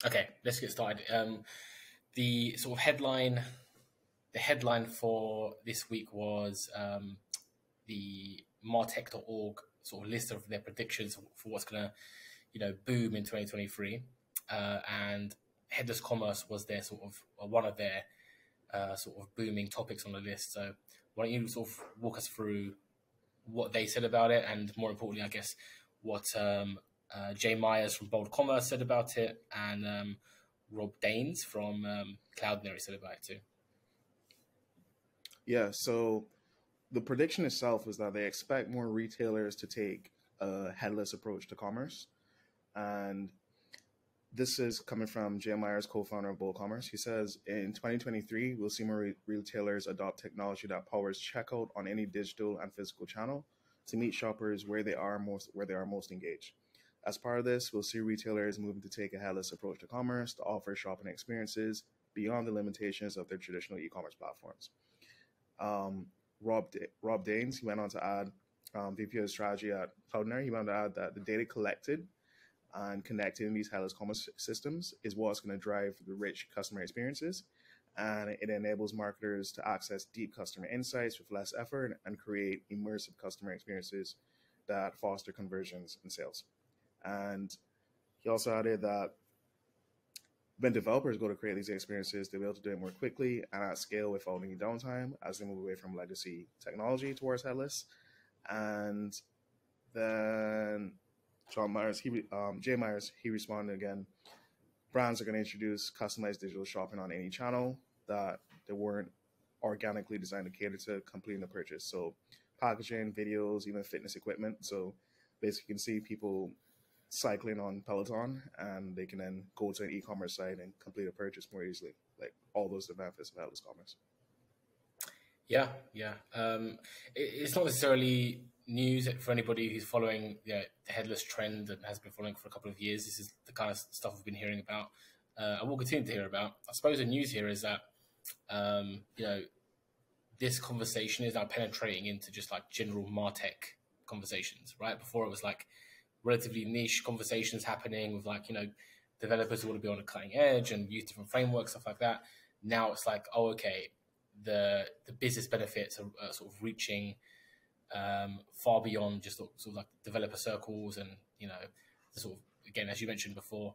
Okay, let's get started. The sort of headline for this week was the martech.org sort of list of their predictions for what's going to, boom in 2023, and headless commerce was their sort of one of their sort of booming topics on the list. So why don't you sort of walk us through what they said about it, and more importantly, I guess, what Jay Myers from Bold Commerce said about it, and Rob Daines from Cloudinary said about it too. Yeah, so the prediction itself is that they expect more retailers to take a headless approach to commerce. And this is coming from Jay Myers, co-founder of Bold Commerce. He says, in 2023, we'll see more retailers adopt technology that powers checkout on any digital and physical channel to meet shoppers where they are most engaged. As part of this, we'll see retailers moving to take a headless approach to commerce to offer shopping experiences beyond the limitations of their traditional e-commerce platforms. Rob Daines, he went on to add, VP of strategy at Cloudinary, he went on to add that the data collected and connected in these headless commerce systems is what's going to drive the rich customer experiences. And it enables marketers to access deep customer insights with less effort and create immersive customer experiences that foster conversions and sales. And he also added that when developers go to create these experiences, they'll be able to do it more quickly and at scale without any downtime as they move away from legacy technology towards headless. And then Jay Myers, he responded again, brands are going to introduce customized digital shopping on any channel that they weren't organically designed to cater to completing the purchase. So packaging, videos, even fitness equipment. So basically you can see people cycling on Peloton and they can then go to an e-commerce site and complete a purchase more easily. Like all those benefits of headless commerce. Yeah. It's not necessarily news for anybody who's following the headless trend and has been following for a couple of years. This is the kind of stuff we've been hearing about and we'll continue to hear about. I suppose the news here is that this conversation is now penetrating into just like general MarTech conversations, right? Before it was like relatively niche conversations happening with like, developers who want to be on the cutting edge and use different frameworks, stuff like that. Now it's like, oh, okay, the business benefits are sort of reaching far beyond just sort of like developer circles and, the sort of, again, as you mentioned before,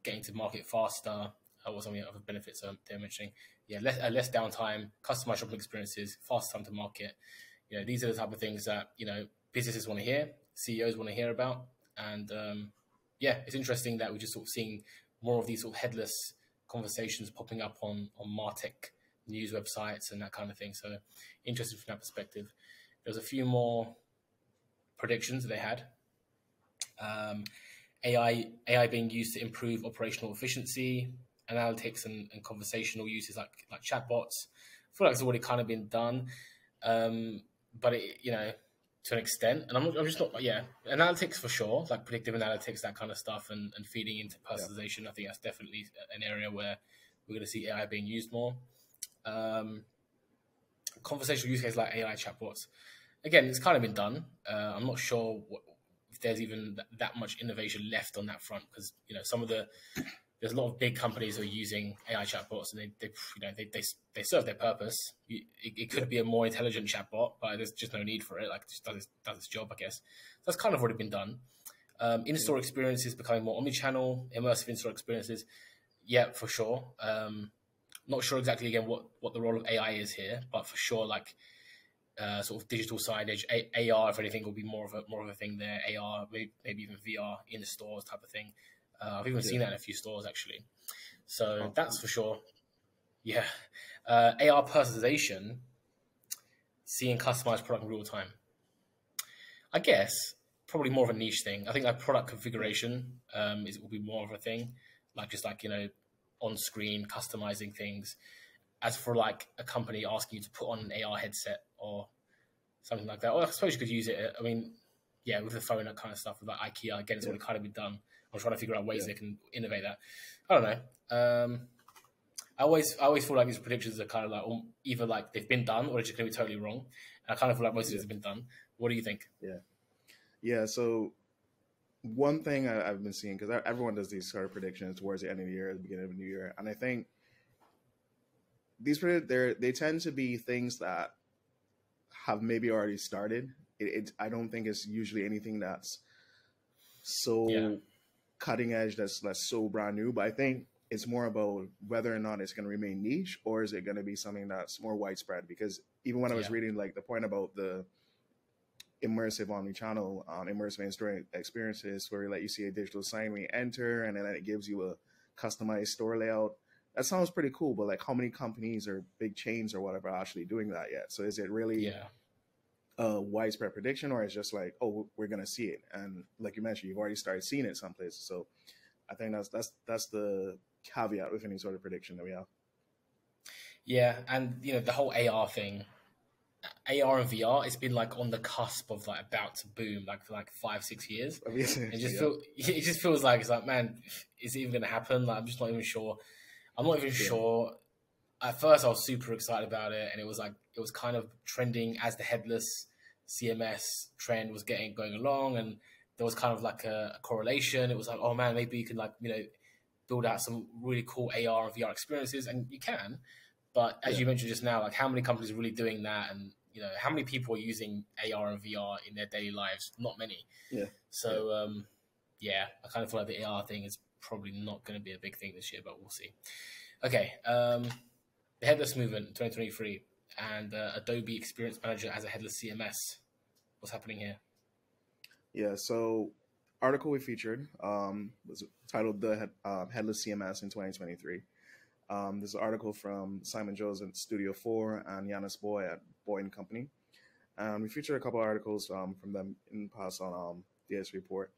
getting to market faster or some of the other benefits they're mentioning. Yeah, less downtime, customized shopping experiences, faster time to market. These are the type of things that, businesses want to hear, CEOs want to hear about. And it's interesting that we're just sort of seeing more of these sort of headless conversations popping up on MarTech news websites and that kind of thing. So interesting from that perspective. There's a few more predictions that they had. AI being used to improve operational efficiency, analytics and conversational uses like chatbots. I feel like it's already kind of been done, but it, to an extent. And I'm just not, analytics for sure, like predictive analytics, that kind of stuff, and feeding into personalization. Yeah. I think that's definitely an area where we're going to see AI being used more. Conversational use cases like AI chatbots. Again, it's kind of been done. I'm not sure if there's even that much innovation left on that front, because there's a lot of big companies who are using AI chatbots, and they serve their purpose. It could be a more intelligent chatbot, but there's just no need for it. Like, it just does its job, I guess. So that's kind of already been done. In-store experiences becoming more omnichannel, immersive in-store experiences. Yeah, for sure. Not sure exactly again what the role of AI is here, but for sure, like sort of digital signage, AR, if anything, will be more of a thing there. AR, maybe even VR in the stores type of thing. I've even seen that in a few stores actually. So that's for sure. Yeah. AR personalization, seeing customized product in real time. I guess probably more of a niche thing. I think like product configuration will be more of a thing, like just like, on screen customizing things. As for like a company asking you to put on an AR headset or something like that, or I suppose you could use it. I mean, yeah, with the phone, that kind of stuff, with like IKEA, again, it's already kind of been done. I'm trying to figure out ways they can innovate that. I don't know. I always feel like these predictions are kind of like either like they've been done or they're just going to be totally wrong. And I kind of feel like most of these have been done. What do you think? Yeah. So one thing I've been seeing, because everyone does these sort of predictions towards the end of the year, at the beginning of the new year, and I think they tend to be things that have maybe already started. I don't think it's usually anything that's so cutting edge, that's so brand new. But I think it's more about whether or not it's going to remain niche, or is it going to be something that's more widespread. Because even when I was reading like the point about the immersive omni-channel, immersive in-store experiences, where you see a digital sign when you enter, and then it gives you a customized store layout. That sounds pretty cool, but like, how many companies or big chains or whatever are actually doing that yet? So is it really a widespread prediction, or it's just like, oh, we're gonna see it? And like you mentioned, you've already started seeing it some places. So I think that's the caveat with any sort of prediction that we have. Yeah, and the whole AR thing, AR and VR, it's been like on the cusp of like about to boom, like for like 5-6 years. It just feels like, it's like, man, is it even gonna happen? Like, I'm just not even sure. I'm not even sure. At first, I was super excited about it, and it was kind of trending as the headless CMS trend was going along, and there was kind of like a correlation. It was like, oh man, maybe you can build out some really cool AR and VR experiences, and you can. But as you mentioned just now, like, how many companies are really doing that, and how many people are using AR and VR in their daily lives? Not many. Yeah. So I kind of feel like the AR thing is probably not going to be a big thing this year, but we'll see. Okay. The Headless movement 2023 and Adobe Experience Manager as a headless CMS. What's happening here? Yeah, so article we featured was titled "The Headless CMS in 2023." This is an article from Simon Jones at Studio 4 and Yanis Boy at Boy & Company. We featured a couple of articles from them in the past on DXP Report.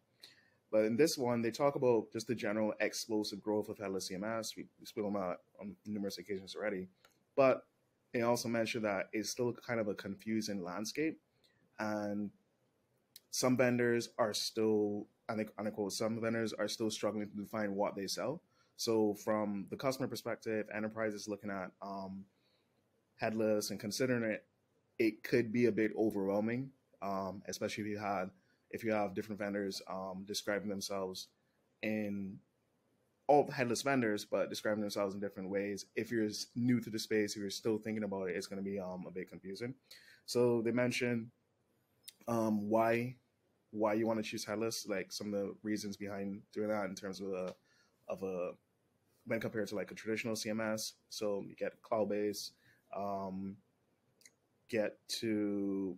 But in this one, they talk about just the general explosive growth of Headless CMS. We spoke about on numerous occasions already. But they also mentioned that it's still kind of a confusing landscape. And some vendors are still, and I quote, some vendors are still struggling to define what they sell. So from the customer perspective, enterprises looking at Headless and considering it could be a bit overwhelming, especially if you have different vendors describing themselves in all headless vendors, but describing themselves in different ways. If you're new to the space, if you're still thinking about it, it's going to be a bit confusing. So they mentioned why you want to choose headless, like some of the reasons behind doing that in terms of when compared to like a traditional CMS. So you get cloud-based, get to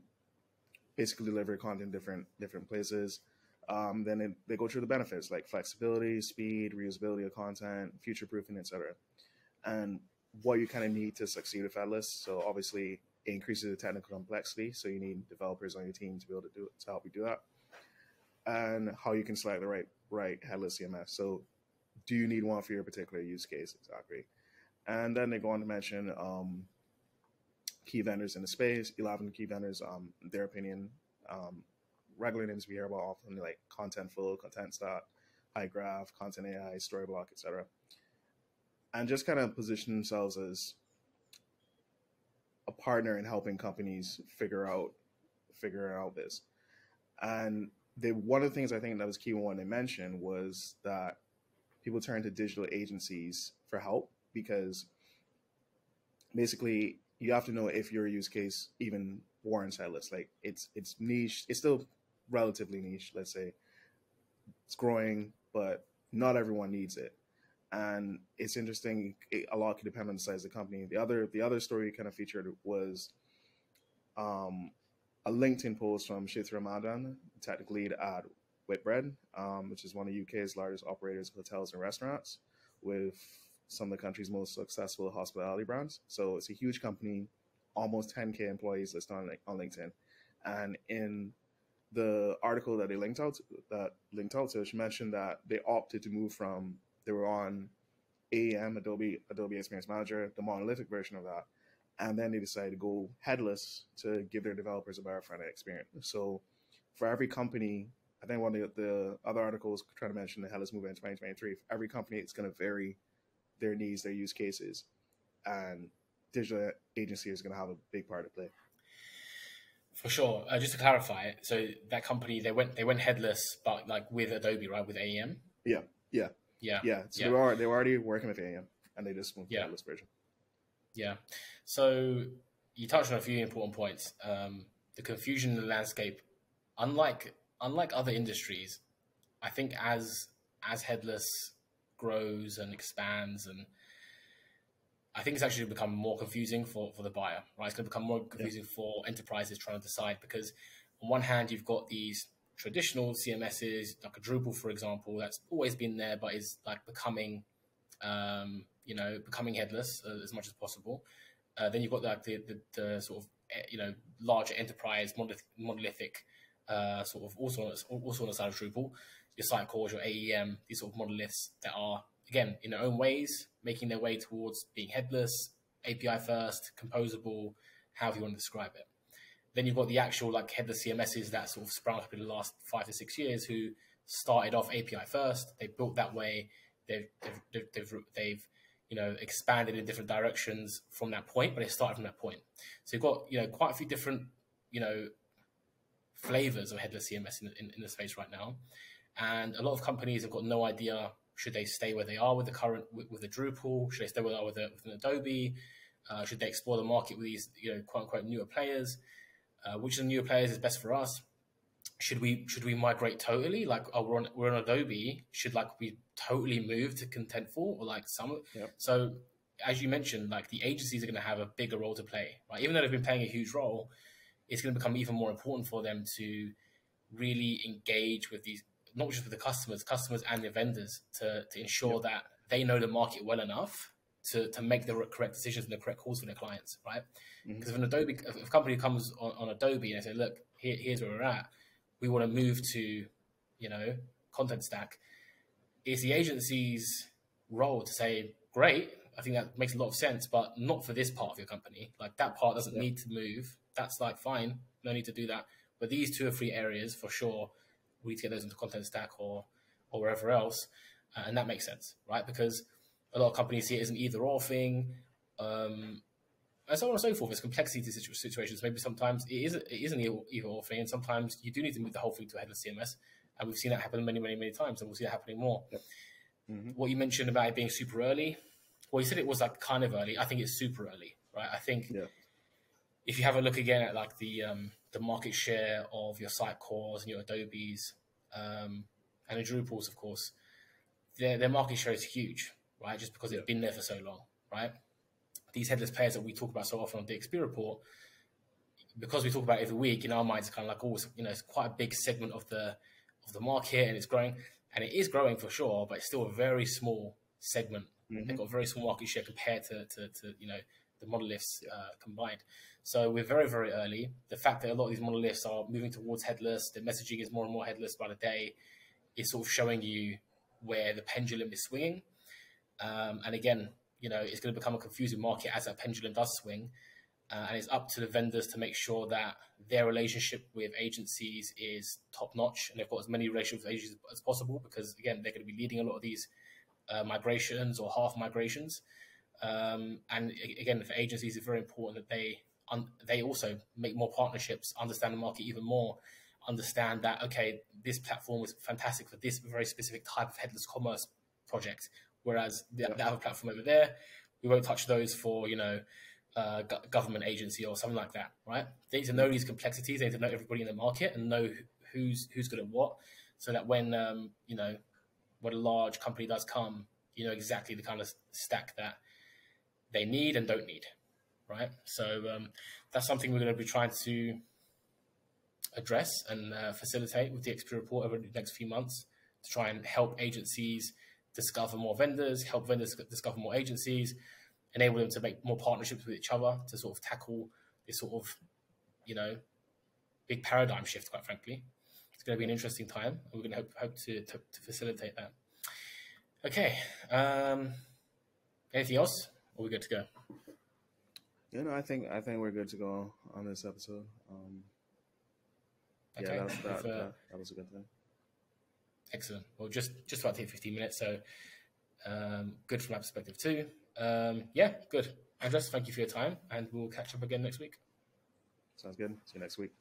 basically deliver content different places. Then they go through the benefits like flexibility, speed, reusability of content, future-proofing, etc. And what you kind of need to succeed with Headless. So obviously it increases the technical complexity. So you need developers on your team to be able to help you do that. And how you can select the right Headless CMS. So do you need one for your particular use case? Exactly. And then they go on to mention key vendors in the space, 11 key vendors, their opinion, regular names we hear about often, like Contentful, ContentStat, HighGraph, Content AI, Storyblock, etc. And just kind of position themselves as a partner in helping companies figure out this. And one of the things I think that was key when they mentioned was that people turn to digital agencies for help, because basically you have to know if your use case even warrants Headless. Like it's niche. It's still relatively niche, let's say. It's growing, but not everyone needs it. And it's interesting. A lot can depend on the size of the company. The other story kind of featured was a LinkedIn post from Shithra Madan, technical lead at Whitbread, which is one of the UK's largest operators of hotels and restaurants, with some of the country's most successful hospitality brands. So it's a huge company, almost 10K employees listed on LinkedIn. And in the article that they linked out to, she mentioned that they opted to move from, they were on AEM, Adobe Experience Manager, the monolithic version of that, and then they decided to go headless to give their developers a better front-end experience. So for every company, I think one of the other articles trying to mention the headless movement in 2023, for every company, it's going to vary their needs, their use cases, and digital agency is going to have a big part to play. For sure. Just to clarify, so that company they went headless, but like with Adobe, right? With AEM. Yeah, yeah, Yeah, yeah. So yeah, they were already working with AEM, and they just moved to the yeah, headless version. yeah. So you touched on a few important points. The confusion in the landscape, unlike other industries, I think as headless grows and expands, and I think it's actually become more confusing for the buyer, right? It's going to become more Yeah, confusing for enterprises trying to decide, because on one hand, you've got these traditional CMSs, like a Drupal, for example, that's always been there, but is like becoming, becoming headless as much as possible. Then you've got like the sort of, larger enterprise monolithic, sort of also on the side of Drupal, your site calls, your AEM, these sort of monoliths that are, again, in their own ways, making their way towards being headless, API first, composable, however you want to describe it. Then you've got the actual like headless CMSs that sort of sprung up in the last 5 to 6 years, who started off API first. They built that way. They've expanded in different directions from that point, but they started from that point. So you've got quite a few different flavors of headless CMS in the space right now, and a lot of companies have got no idea, should they stay where they are with the current with the Drupal, should they stay where they are with an Adobe, should they explore the market with these quote unquote newer players, which of the newer players is best for us? Should we migrate totally? Like, oh, we're on Adobe. Should like we totally move to Contentful or like some? yep. So as you mentioned, like the agencies are going to have a bigger role to play, right? Even though they've been playing a huge role, it's going to become even more important for them to really engage with these, not just with the customers and the vendors, to ensure Yep. that they know the market well enough to make the correct decisions and the correct calls for their clients, right? Because if a company comes on Adobe and they say, look, here's where we're at, we want to move to, content stack, it's the agency's role to say, great, I think that makes a lot of sense, but not for this part of your company. Like that part doesn't Yep. need to move. That's like fine, no need to do that. But these 2 or 3 areas, for sure, we need to get those into content stack or wherever else, and that makes sense, right? Because a lot of companies see it as an either-or thing, and so on and so forth. There's complexity to situations. Maybe sometimes it is an either-or thing, and sometimes you do need to move the whole thing to a headless CMS, and we've seen that happen many, many, many times, and we'll see that happening more. Yep. What you mentioned about it being super early, well, you said it was like kind of early. I think it's super early, right? I think Yeah. if you have a look again at like the market share of your site cores and your Adobes, and the Drupals, of course, their market share is huge, right? Just because they've been there for so long, right? These headless players that we talk about so often on DXP Report, because we talk about it every week, in our minds, it's kind of like always, it's quite a big segment of the market, and it's growing, and it is growing for sure, but it's still a very small segment. They've got a very small market share compared to the monoliths combined. So we're very, very early. The fact that a lot of these monoliths are moving towards headless, the messaging is more and more headless by the day, is sort of showing you where the pendulum is swinging. And again, it's going to become a confusing market as that pendulum does swing. And it's up to the vendors to make sure that their relationship with agencies is top notch, and they've got as many relationships with agencies as possible, because again, they're going to be leading a lot of these migrations or half migrations. And again, for agencies, it's very important that they also make more partnerships, understand the market even more, understand that, okay, this platform is fantastic for this very specific type of headless commerce project, whereas the other platform over there, we won't touch those for, government agency or something like that, right? They need to know these complexities. They need to know everybody in the market and know who's good at what, so that when, when a large company does come, you know exactly the kind of stack that they need and don't need, right? So that's something we're going to be trying to address and facilitate with the DXP Report over the next few months, to try and help agencies discover more vendors, help vendors discover more agencies, enable them to make more partnerships with each other to sort of tackle this sort of, big paradigm shift, quite frankly. It's going to be an interesting time, and we're going to hope to facilitate that. Okay. Anything else? Or are we good to go? I think we're good to go on this episode. Okay. That was a good thing. Excellent. Well, just about to hit 15 minutes, so good from that perspective too. Yeah, good. Andres, thank you for your time, and we'll catch up again next week. Sounds good. See you next week.